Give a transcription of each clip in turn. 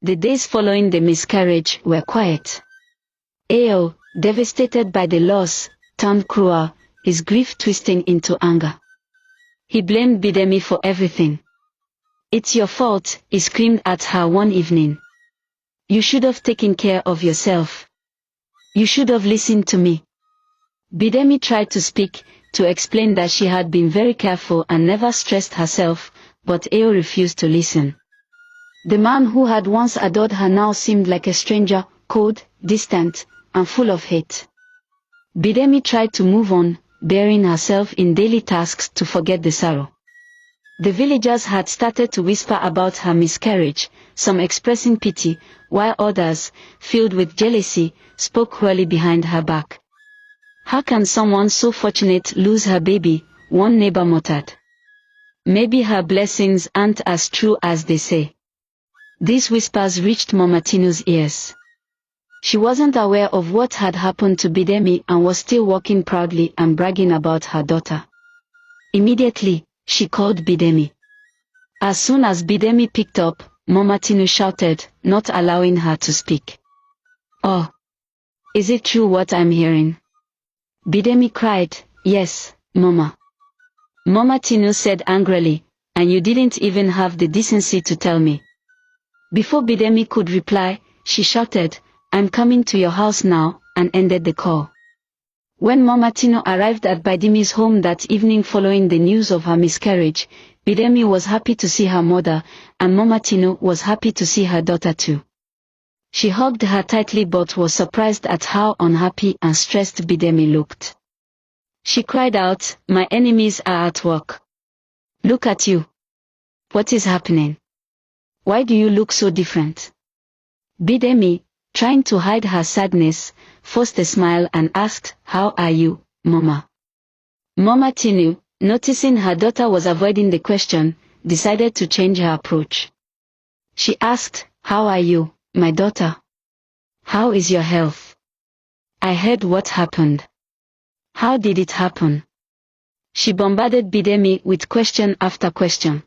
The days following the miscarriage were quiet. Ao, devastated by the loss, turned cruel, his grief twisting into anger. He blamed Bidemi for everything. "It's your fault," he screamed at her one evening. "You should have taken care of yourself. You should have listened to me." Bidemi tried to speak, to explain that she had been very careful and never stressed herself, but Ao refused to listen. The man who had once adored her now seemed like a stranger, cold, distant, and full of hate. Bidemi tried to move on, burying herself in daily tasks to forget the sorrow. The villagers had started to whisper about her miscarriage, some expressing pity, while others, filled with jealousy, spoke cruelly behind her back. "How can someone so fortunate lose her baby?" one neighbor muttered. "Maybe her blessings aren't as true as they say." These whispers reached Mama Tinu's ears. She wasn't aware of what had happened to Bidemi and was still walking proudly and bragging about her daughter. Immediately, she called Bidemi. As soon as Bidemi picked up, Mama Tinu shouted, not allowing her to speak. "Oh, is it true what I'm hearing?" Bidemi cried, "Yes, Mama." Mama Tinu said angrily, "And you didn't even have the decency to tell me." Before Bidemi could reply, she shouted, "I'm coming to your house now," and ended the call. When Mama Tinu arrived at Bidemi's home that evening following the news of her miscarriage, Bidemi was happy to see her mother, and Mama Tinu was happy to see her daughter too. She hugged her tightly but was surprised at how unhappy and stressed Bidemi looked. She cried out, "My enemies are at work. Look at you. What is happening? Why do you look so different?" Bidemi, trying to hide her sadness, forced a smile and asked, "How are you, Mama?" Mama Tinu, noticing her daughter was avoiding the question, decided to change her approach. She asked, "How are you, my daughter? How is your health? I heard what happened. How did it happen?" She bombarded Bidemi with question after question.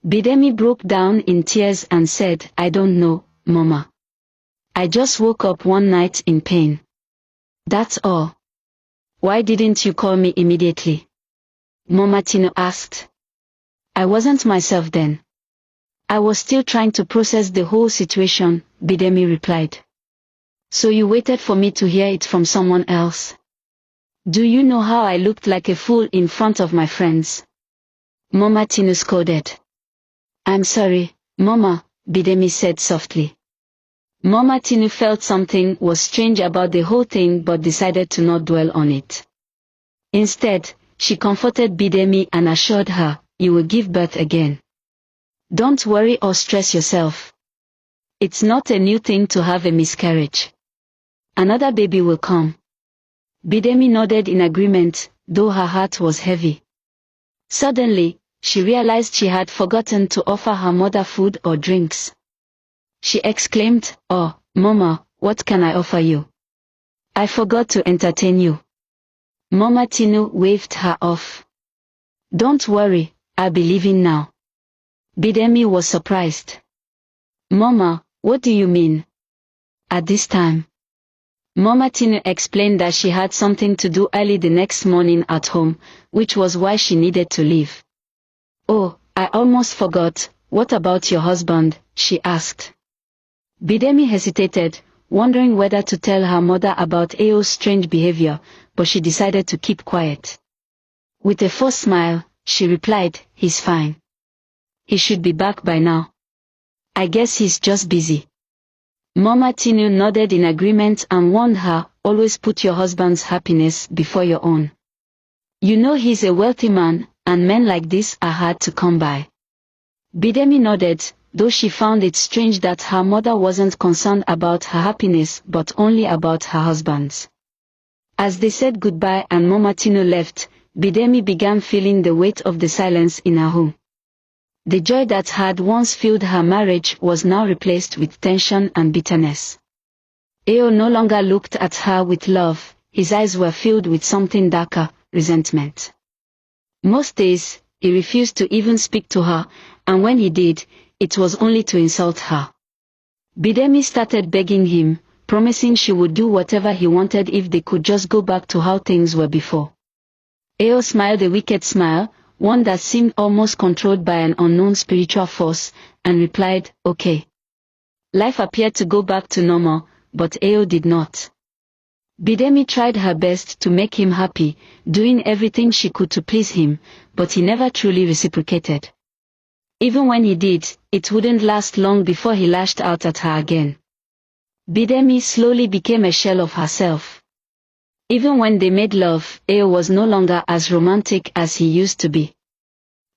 Bidemi broke down in tears and said, "I don't know, Mama. I just woke up one night in pain. That's all." "Why didn't you call me immediately?" Mama Tinu asked. "I wasn't myself then. I was still trying to process the whole situation," Bidemi replied. "So you waited for me to hear it from someone else? Do you know how I looked like a fool in front of my friends?" Mama Tinu scolded. "I'm sorry, Mama," Bidemi said softly. Mama Tinu felt something was strange about the whole thing but decided to not dwell on it. Instead, she comforted Bidemi and assured her, "You will give birth again. Don't worry or stress yourself. It's not a new thing to have a miscarriage. Another baby will come." Bidemi nodded in agreement, though her heart was heavy. Suddenly, she realized she had forgotten to offer her mother food or drinks. She exclaimed, "Oh, Mama, what can I offer you? I forgot to entertain you." Mama Tinu waved her off. "Don't worry, I'll be leaving now." Bidemi was surprised. "Mama, what do you mean? At this time?" Mama Tinu explained that she had something to do early the next morning at home, which was why she needed to leave. "Oh, I almost forgot, what about your husband?" she asked. Bidemi hesitated, wondering whether to tell her mother about Ao's strange behavior, but she decided to keep quiet. With a forced smile, she replied, "He's fine. He should be back by now. I guess he's just busy." Mama Tinu nodded in agreement and warned her, "Always put your husband's happiness before your own. You know he's a wealthy man, and men like this are hard to come by." Bidemi nodded, though she found it strange that her mother wasn't concerned about her happiness but only about her husband's. As they said goodbye and Mama Tinu left, Bidemi began feeling the weight of the silence in her home. The joy that had once filled her marriage was now replaced with tension and bitterness. Ao no longer looked at her with love, his eyes were filled with something darker, resentment. Most days, he refused to even speak to her, and when he did, it was only to insult her. Bidemi started begging him, promising she would do whatever he wanted if they could just go back to how things were before. Ao smiled a wicked smile, one that seemed almost controlled by an unknown spiritual force, and replied, okay. Life appeared to go back to normal, but Ao did not. Bidemi tried her best to make him happy, doing everything she could to please him, but he never truly reciprocated. Even when he did, it wouldn't last long before he lashed out at her again. Bidemi slowly became a shell of herself. Even when they made love, Ao was no longer as romantic as he used to be.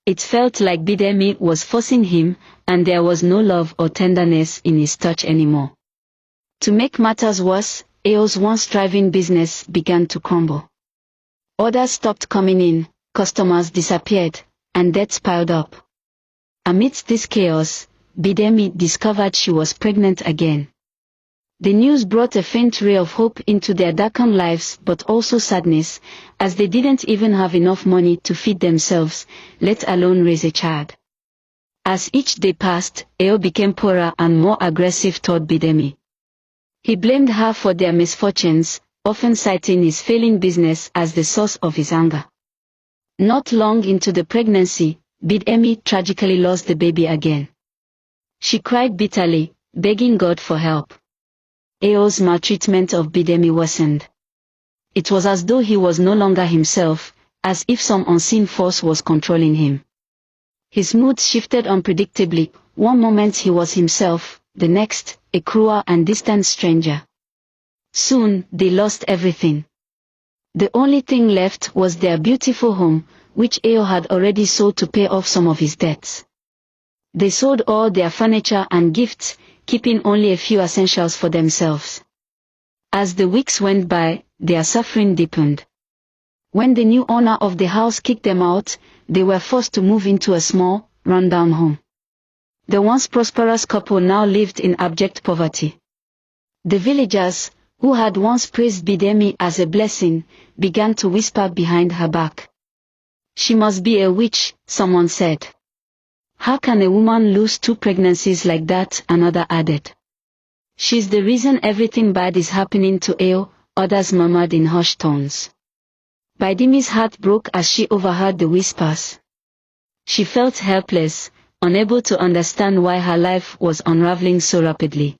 It felt like Bidemi was forcing him, and there was no love or tenderness in his touch anymore. To make matters worse, Ao's once thriving business began to crumble. Orders stopped coming in, customers disappeared, and debts piled up. Amidst this chaos, Bidemi discovered she was pregnant again. The news brought a faint ray of hope into their darkened lives, but also sadness, as they didn't even have enough money to feed themselves, let alone raise a child. As each day passed, Ao became poorer and more aggressive toward Bidemi. He blamed her for their misfortunes, often citing his failing business as the source of his anger. Not long into the pregnancy, Bidemi tragically lost the baby again. She cried bitterly, begging God for help. Ao's maltreatment of Bidemi worsened. It was as though he was no longer himself, as if some unseen force was controlling him. His mood shifted unpredictably, one moment he was himself, the next, a cruel and distant stranger. Soon, they lost everything. The only thing left was their beautiful home, which Ao had already sold to pay off some of his debts. They sold all their furniture and gifts, keeping only a few essentials for themselves. As the weeks went by, their suffering deepened. When the new owner of the house kicked them out, they were forced to move into a small, run-down home. The once prosperous couple now lived in abject poverty. The villagers, who had once praised Bidemi as a blessing, began to whisper behind her back. She must be a witch, someone said. How can a woman lose 2 pregnancies like that? Another added. She's the reason everything bad is happening to Ao, others murmured in hushed tones. Bidemi's heart broke as she overheard the whispers. She felt helpless, unable to understand why her life was unraveling so rapidly.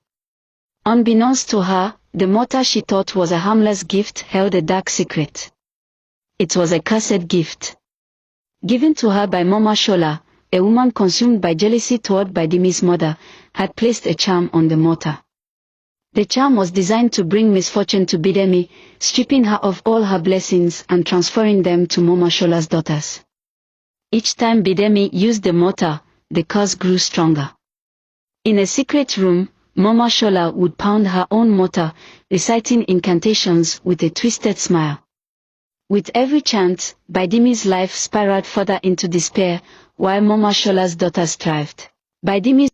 Unbeknownst to her, the mortar she thought was a harmless gift held a dark secret. It was a cursed gift. Given to her by Mama Shola, a woman consumed by jealousy toward Bidemi's mother, had placed a charm on the mortar. The charm was designed to bring misfortune to Bidemi, stripping her of all her blessings and transferring them to Mama Shola's daughters. Each time Bidemi used the mortar, the curse grew stronger. In a secret room, Mama Shola would pound her own mortar, reciting incantations with a twisted smile. With every chant, Bidemi's life spiraled further into despair, while Mama Shola's daughters thrived. Bidemi's